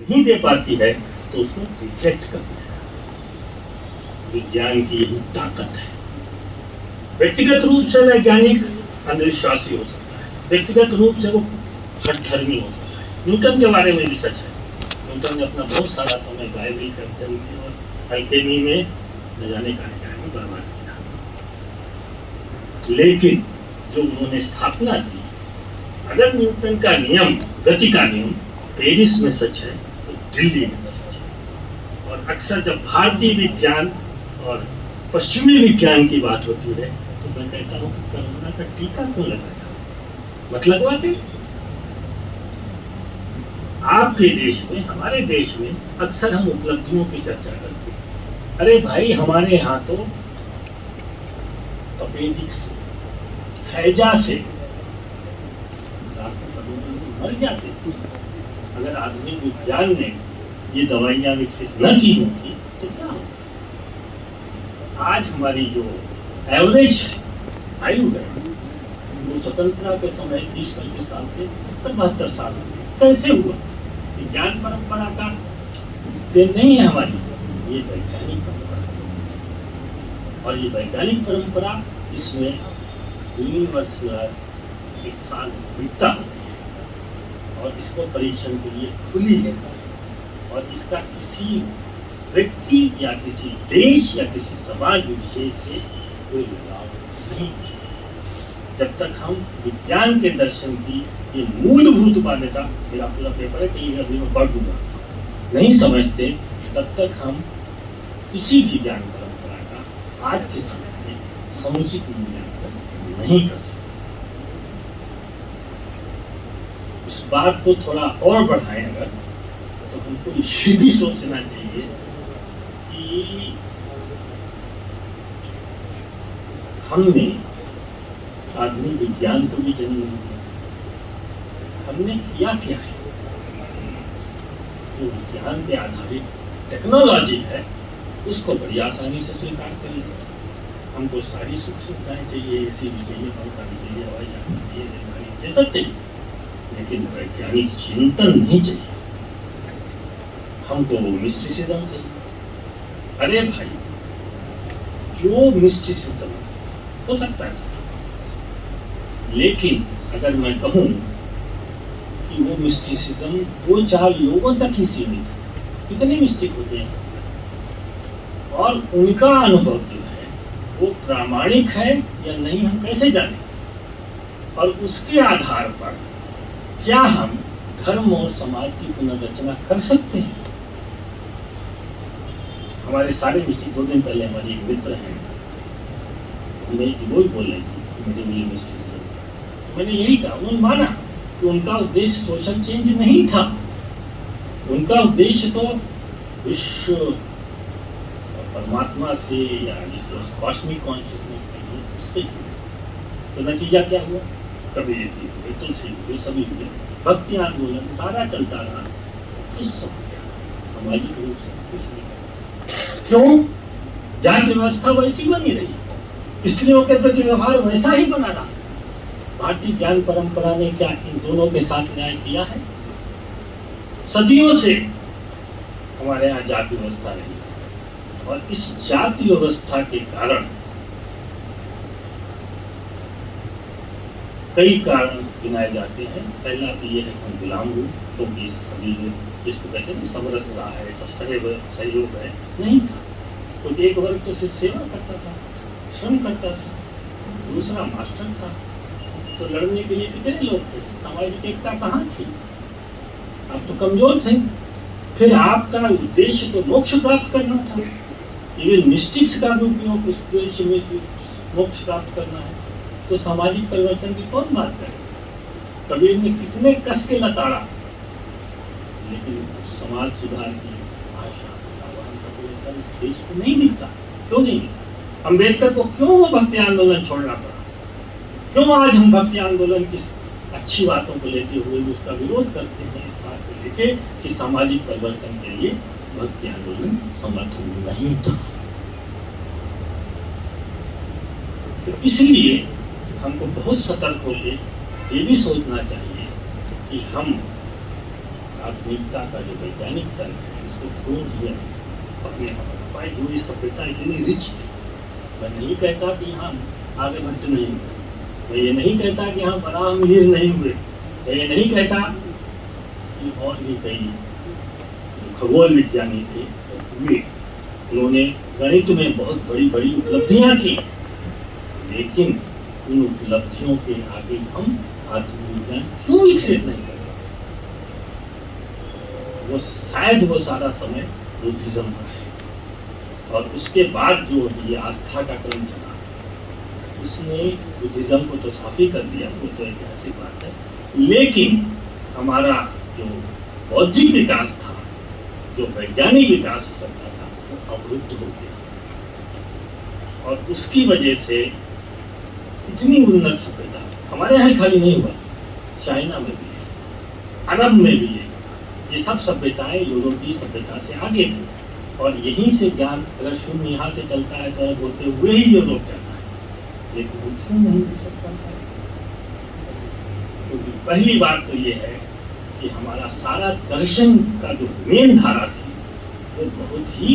नहीं दे पाती है तो उसको रिजेक्ट कर दिया। विज्ञान की यही ताकत है। व्यक्तिगत रूप से वैज्ञानिक अंधविश्वासी हो सकता है, व्यक्तिगत रूप से वो हठधर्मी हो सकता है। न्यूटन के बारे में भी सच है। न्यूटन ने अपना बहुत सारा समय बाइबल के अध्ययन में और अल्केमी में न जाने क्या में बर्बाद किया, लेकिन जो उन्होंने स्थापना की, अगर न्यूटन का नियम, गति का नियम पेरिस में सच है तो दिल्ली में सच है। और अक्सर जब भारतीय विज्ञान और पश्चिमी विज्ञान की बात होती है तो मैं कहता हूँ कि कोरोना का टीका क्यों लगाया, मत लगवाते। आपके देश में, हमारे देश में अक्सर हम उपलब्धियों की चर्चा करते हैं। अरे भाई, हमारे यहाँ तो अपेंडिक्स से, हैजा से मर जाते थे। अगर आधुनिक विज्ञान ने ये दवाइयां विकसित न की होती तो क्या होता। आज हमारी जो एवरेज आयु है वो स्वतंत्रता के समय 30-35 साल से 70-72 साल हो गए। कैसे हुआ? विज्ञान परंपरा का देन नहीं है हमारी, ये वैज्ञानिक परंपरा है। और ये वैज्ञानिक परंपरा, इसमें यूनिवर्सल एक साल विविधता होती है और इसको परीक्षण के लिए खुली रहता है। और इसका किसी व्यक्ति या किसी देश या किसी समाज विशेष से कोई लगाव नहीं। जब तक हम विज्ञान के दर्शन की ये मूलभूत मान्यता, मेरा पूरा पेपर है कि ये अभी मैं पढ़ दूंगा, नहीं समझते, तब तक हम किसी भी ज्ञान परंपरा का आज के समय में समुचित मूल्यांकन नहीं कर सकते। इस बात को थोड़ा और बढ़ाएं अगर, तो हमको ये भी सोचना चाहिए कि हमने आधुनिक विज्ञान को भी जन्म दिया, हमने किया क्या है। जो विज्ञान पे आधारित टेक्नोलॉजी है उसको बड़ी आसानी से स्वीकार कर लिया। हमको सारी सुख सुविधाएं चाहिए, एसी भी चाहिए, पंखा भी चाहिए, हवाई जहाज भी चाहिए, रेलगाड़ी, ये सब चाहिए, लेकिन वैज्ञानिक चिंतन नहीं चाहिए। हमको मिस्टिसिज्म चाहिए। अरे भाई, जो मिस्टिसिज्म हो सकता है सच, लेकिन अगर मैं कहूं कि वो मिस्टिसिज्म 2-4 लोगों तक ही सीमित है, कितने मिस्टिक होते हैं और उनका अनुभव जो है वो प्रामाणिक है या नहीं हम कैसे जाने। और उसके आधार पर क्या हम धर्म और समाज की पुनर्रचना कर सकते हैं। हमारे सारे मिस्टिक, 2 दिन पहले हमारी एक मित्र हैं, वो ही बोल रही थी मेरे लिए मिस्टिसिज्म, तो मैंने यही कहा, उन्होंने माना कि उनका उद्देश्य सोशल चेंज नहीं था, उनका उद्देश्य तो विश्व परमात्मा से या जिसको कॉस्मिक कॉन्शियसनेस है उससे जुड़े। तो नतीजा क्या हुआ, कबीर हुए, तुलसी हुए, सभी हुए, भक्ति आंदोलन सारा चलता रहा, कुछ सब सामाजिक रूप से कुछ नहीं। क्यों? जाति व्यवस्था वैसी बनी रही, स्त्रियों के प्रति व्यवहार वैसा ही बना रहा। भारतीय ज्ञान परंपरा ने क्या इन दोनों के साथ न्याय किया है? सदियों से हमारे यहाँ जाति व्यवस्था रही और इस जाति व्यवस्था के कारण कई कारण गिनाए जाते हैं। पहला तो ये है कि हम गुलाम हुए, क्योंकि सभी जिसको कहते हैं समरसता है, सब सहयोग है, नहीं था। तो एक वर्ग तो सिर्फ सेवा करता था, श्रम करता था, दूसरा मास्टर था। तो लड़ने के लिए कितने लोग थे, सामाजिक एकता कहाँ थी? आप तो कमजोर थे। फिर आपका उद्देश्य तो मोक्ष प्राप्त करना था। इवन मिस्टिक्स का भी उपयोग उस उद्देश्य में मोक्ष प्राप्त करना है, तो सामाजिक परिवर्तन की कौन बात करे? कबीर ने कितने कस के लताड़ा, लेकिन समाज सुधार की आशा का कोई असर इस देश को नहीं दिखता। क्यों नहीं? अम्बेडकर को क्यों वो भक्ति आंदोलन छोड़ना पड़ा? क्यों आज हम भक्ति आंदोलन की अच्छी बातों को लेते हुए उसका विरोध करते हैं, इस बात को लेके कि सामाजिक परिवर्तन के लिए भक्ति आंदोलन समर्थन नहीं था। तो इसलिए हमको बहुत सतर्क होकर ये भी सोचना चाहिए कि हम आधुनिकता का जो वैज्ञानिक तर्क है उसको खोज हुए अपने पाई जो सभ्यता इतनी रिच थी। मैं नहीं कहता कि यहाँ आर्यभट्ट नहीं हुए, मैं ये नहीं कहता कि यहाँ बराह मिहिर नहीं हुए, मैं ये नहीं कहता कि और भी कई खगोल विज्ञानी थे हुए, उन्होंने गणित में बहुत बड़ी बड़ी उपलब्धियां की, लेकिन उन उपलब्धियों के आगे हम आधुनिक विज्ञान क्यों विकसित नहीं कर रहे? वो शायद वो सारा समय बुद्धिज्म का है, और उसके बाद जो ये आस्था का क्रम चला उसने बुद्धिज्म को तो साफी कर दिया, वो तो ऐतिहासिक बात है, लेकिन हमारा जो बौद्धिक विकास था, जो वैज्ञानिक विकास हो सकता था, वो अवरुद्ध हो गया। और उसकी वजह से इतनी उन्नत सभ्यता हमारे यहाँ खाली नहीं हुआ, चाइना में भी है, अरब में भी है, ये सब सभ्यताएं यूरोपीय सभ्यता से आगे थी, और यहीं से ज्ञान अगर शून्य यहाँ से चलता है तो होते हुए ही यूरोप जाता है, लेकिन वो क्यों नहीं हो सकता है? क्योंकि पहली बात तो ये है कि हमारा सारा दर्शन का जो मेन धारा थी वो बहुत ही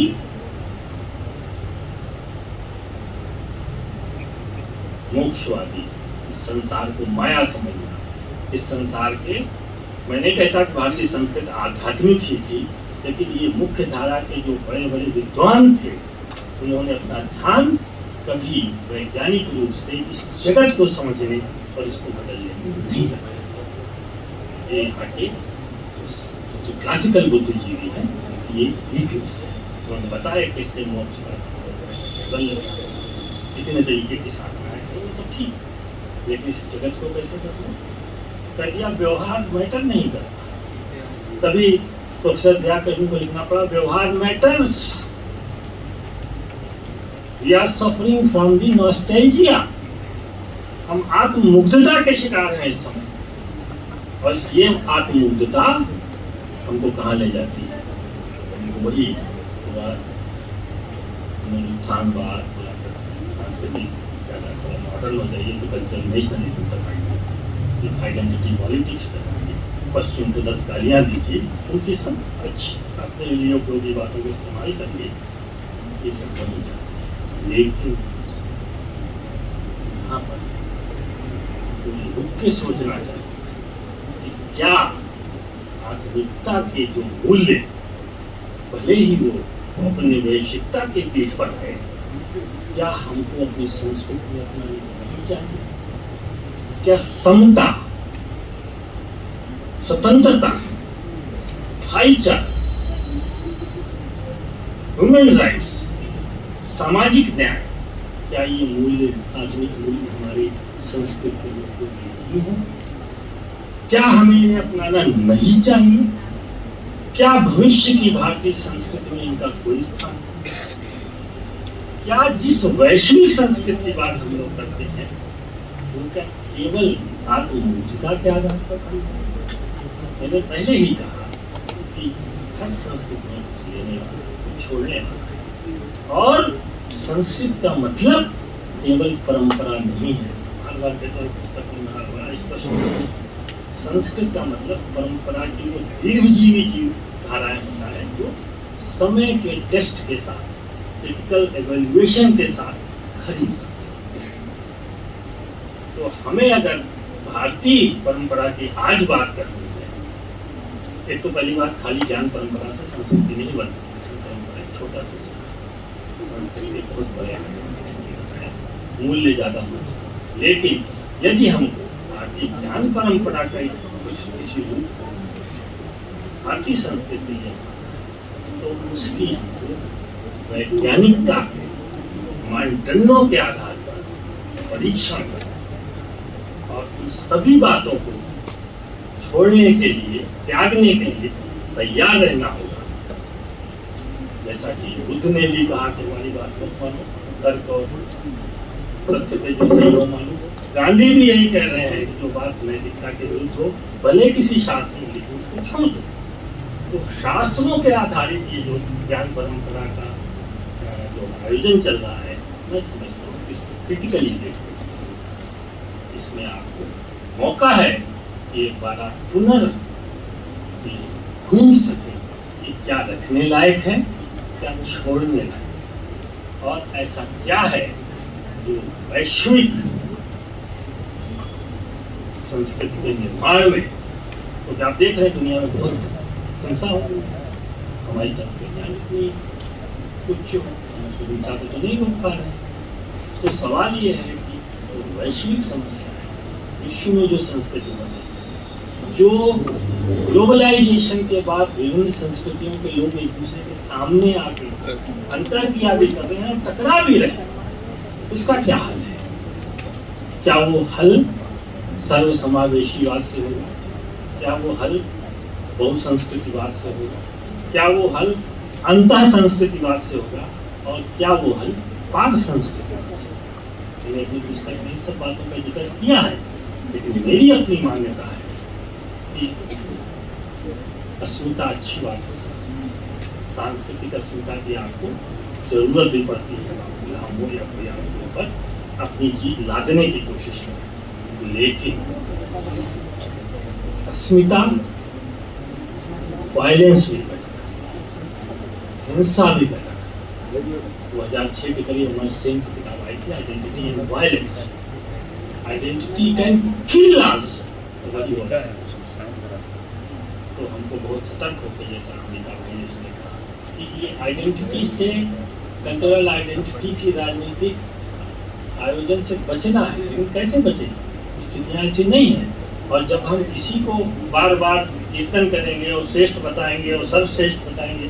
मोक्षवादी, इस संसार को माया समझना, इस संसार के, मैं नहीं कहता कि भारतीय संस्कृति आध्यात्मिक ही थी, लेकिन ये मुख्य धारा के जो बड़े बड़े विद्वान थे उन्होंने अपना ध्यान कभी वैज्ञानिक रूप से इस जगत को समझने और इसको बदलने में नहीं लगाया। ये यहाँ के जो क्लासिकल बुद्धिजीवी हैं ये वीकनेस है, उन्होंने बताया कि इससे मोक्ष का कितने तरीके की साधनाएं हैं, वो सब ठीक, लेकिन इस जगत को कैसे करना? कह दिया व्यवहार मैटर नहीं करता, तभी प्रोफेसर दयाकृष्ण को लिखना पड़ा व्यवहार matters, we are suffering from the nostalgia, हम आत्ममुग्धता के शिकार हैं इस समय, और ये आत्ममुग्धता हमको कहाँ ले जाती है? हमको वही उत्थानवाद, सांस्कृतिक मॉडल हो जाइए तो कल्चरल नेशनलिज्म तक आएंगे, आइडेंटिटी पॉलिटिक्स तक आएंगे, पश्चिम को 10 गालियाँ दीजिए, उनकी सब अच्छी अपने लिए उपयोगी बातों को इस्तेमाल करिए, ये सब बनी जाती है। लेकिन यहाँ पर रुक के सोचना चाहिए कि क्या आधुनिकता के जो मूल्य भले ही वो औपनिवेशिकता के पीठ पर है, क्या हमको अपनी संस्कृति में अपनानी नहीं चाहिए? क्या समता, स्वतंत्रता, भाईचारा, ह्यूमन राइट्स, सामाजिक न्याय, क्या ये मूल्य आधुनिक मूल्य हमारी संस्कृति में नहीं है? क्या हमें इन्हें अपनाना नहीं चाहिए? क्या भविष्य की भारतीय संस्कृति में इनका कोई स्थान है? क्या जिस वैश्विक संस्कृति की बात हम लोग करते हैं उनका केवल आत्ममुग्धता के आधार पर करना है? मैंने पहले ही कहा कि हर संस्कृति में कुछ लेने वाला, कुछ छोड़ने वाला, और संस्कृत का मतलब केवल परंपरा नहीं है। हर बार के तौर पुस्तक में बड़ा स्पष्ट, संस्कृत का मतलब परंपरा की वो दीर्घजीवी जीव धाराएं होता है जो समय के टेस्ट के साथ, क्रिटिकल एवेल्युएशन के साथ खरी उतरती है। तो हमें अगर भारतीय परंपरा की आज बात करनी है, एक तो पहली बात खाली ज्ञान परंपरा से संस्कृति नहीं बनती, परंपरा एक छोटा सा, संस्कृति बहुत बड़े मूल्य ज्यादा होता। लेकिन यदि हमको भारतीय ज्ञान परंपरा का कुछ किसी रूप भारतीय संस्कृति है तो उसकी हमको वैज्ञानिकता मानदंडों के आधार पर परीक्षण कर और उन सभी बातों को छोड़ने के लिए, त्यागने के लिए तैयार रहना होगा। जैसा कि बुद्ध ने भी कहा कि हमारी बात मत मानो, तर्क और सत्य पे जो सही हो मानो। गांधी भी यही कह रहे हैं कि जो बात नैतिकता के विरुद्ध हो, भले किसी शास्त्र में लिखी, उसको छोड़ दो। तो शास्त्रों पे आधारित ये जो ज्ञान परंपरा का जो आयोजन चल रहा है, मैं समझता हूँ इसको क्रिटिकली देखो। इसमें आपको मौका है कि एक बार आप ढूंढ सके कि क्या रखने लायक है, क्या छोड़ने लायक है, और ऐसा क्या है जो वैश्विक संस्कृति के निर्माण में, क्योंकि आप देख रहे हैं दुनिया में बहुत हिंसा हो रही है, हमारी संस्कृति इतनी उच्च हिंसा को तो नहीं रोक पा रहे। तो सवाल ये है कि तो वैश्विक समस्या है, विश्व में जो संस्कृति बनी, जो ग्लोबलाइजेशन के बाद विभिन्न संस्कृतियों के लोग एक दूसरे के सामने आके अंतर किया भी कर रहे हैं और टकरा भी रहे हैं, उसका क्या हल है? क्या वो हल सर्व समावेशीवाद से होगा? क्या वो हल बहुसंस्कृतिवाद से होगा? क्या वो हल अंतः संस्कृतिवाद से होगा? और क्या वो हल पार संस्कृतिवाद से? मैंने अपनी पुस्तक में इन सब बातों का जिक्र किया है, लेकिन मेरी अपनी मान्यता है कि अस्मिता अच्छी बात हो सकती है, सांस्कृतिक अस्मिता की आपको जरूरत भी पड़ती है, हम हो या कोई आपके ऊपर अपनी चीज लादने की कोशिश करें, लेकिन अस्मिता वायलेंस भी पैदा करती है, हिंसा भी पैदा करती है। 2006 के करीब अमर सेन की किताब आई थी, identity and violence. Identity can kill also, अगर ये होता है तो हमको बहुत सतर्क होकर, जैसा अमेरिका भाई ने कहा कि ये आइडेंटिटी से, कल्चरल आइडेंटिटी की राजनीतिक आयोजन से बचना है, लेकिन कैसे बचे? स्थितियाँ ऐसी नहीं है। और जब हम इसी को बार बार कीर्तन करेंगे और श्रेष्ठ बताएंगे और सर्वश्रेष्ठ बताएंगे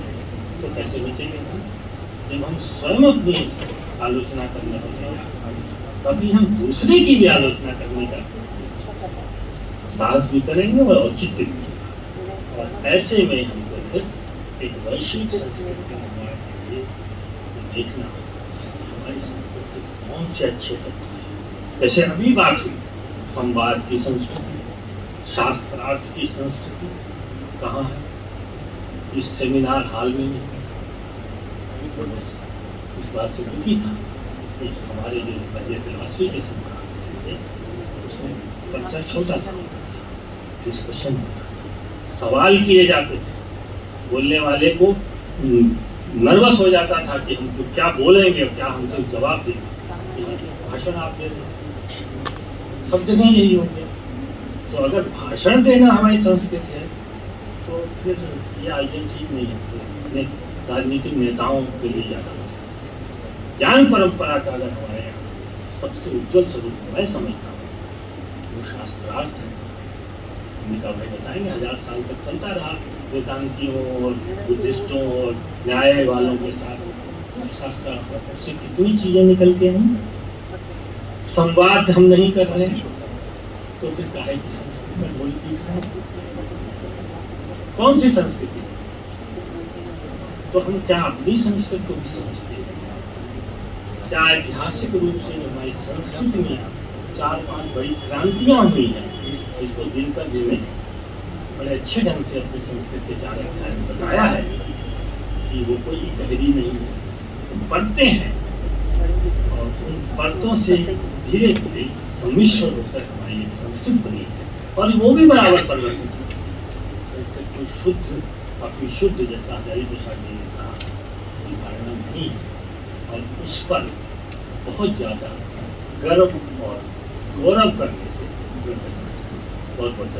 तो कैसे बचेंगे? जब हम स्वयं अपनी आलोचना करने लगेंगे तभी हम दूसरे की भी आलोचना करने का साहस भी करेंगे और औचित्य भी। और ऐसे में हमको फिर एक वैश्विक संस्कृति के निर्माण के लिए देखना हमारी संस्कृति कौन से अच्छे तत्व हैं। जैसे अभी बात हुई संवाद की संस्कृति, शास्त्रार्थ की संस्कृति कहाँ है? इस सेमिनार हॉल में नहीं। इस बात से दुखी था कि हमारे जो पहले फिलॉसफी के सेमिनार थे उसमें बच्चा छोटा सा होता था, डिस्कशन होता था, सवाल किए जाते थे, बोलने वाले को नर्वस हो जाता था कि हम तो क्या बोलेंगे और क्या हमसे जवाब देंगे। भाषण आप दे रहे, सब जगह यही हो गया। तो अगर भाषण देना हमारी संस्कृति है तो फिर ये आयोजन ठीक नहीं है। राजनीतिक नेताओं के लिए ज़्यादा ज्ञान परंपरा का अगर हमारे यहाँ सबसे उज्जवल स्वरूप मैं समझता हूँ वो शास्त्रार्थ है। अमिता भाई बताएंगे 1000 साल तक चलता रहा वेदांतियों और बुद्धिस्टों और न्याय वालों के साथ शास्त्रार्थ से कितनी चीजें निकल के हैं। संवाद हम नहीं कर रहे तो फिर काहे की संस्कृति में बोल पीट रहे? कौन सी संस्कृति? तो हम क्या अपनी संस्कृति को भी समझते हैं? क्या ऐतिहासिक रूप से जो हमारी संस्कृति में 4-5 बड़ी क्रांतियां हुई हैं इसको दिन पर दिन में बड़े अच्छे ढंग से अपनी संस्कृति के 4 अध्याय में बताया है कि वो कोई गहरी नहीं है, पढ़ते हैं और उन परतों से धीरे धीरे सम्मिश्र होकर हमारी एक संस्कृत बनी है और वो भी बराबर परिवर्तित है। संस्कृत को शुद्ध काफी शुद्ध जैसा हजारी प्रसाद जी ने कहा धारणा नहीं है और उस पर बहुत ज़्यादा गर्व और गौरव करने से बहुत बहुत